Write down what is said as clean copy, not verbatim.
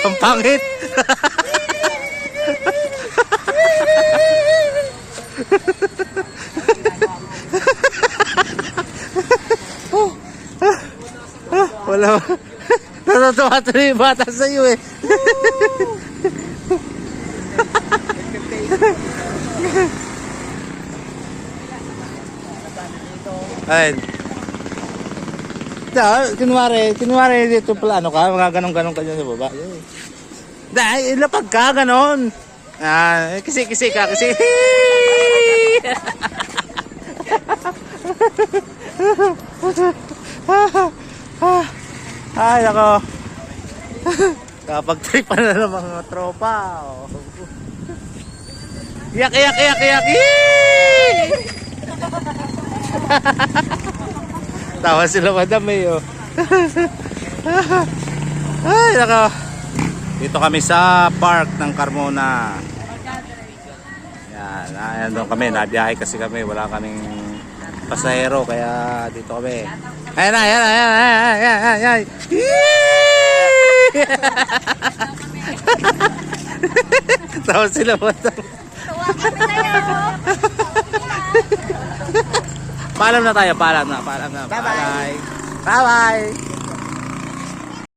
Ang pangit. Wala. Natutuwa tuloy yung bata sa iyo eh. Ayun. Kunwari dito pala ano ka, mga ganun-ganun ka dyan sa baba. Dahil lapag ka, ganon. Kisi ka, kisi. Ay, ako. Kapag tripan na ng mga tropa. Yak. Tawa sila madam eh. Oh. Ay, nako. Dito kami sa park ng Carmona. Yan, ayan doon kami. Nabiyahe kasi kami. Wala kaming pasahero. Kaya dito kami. Ayan. Tawa sila madam. Tuwa kami tayo. Paalam na tayo. Bye-bye.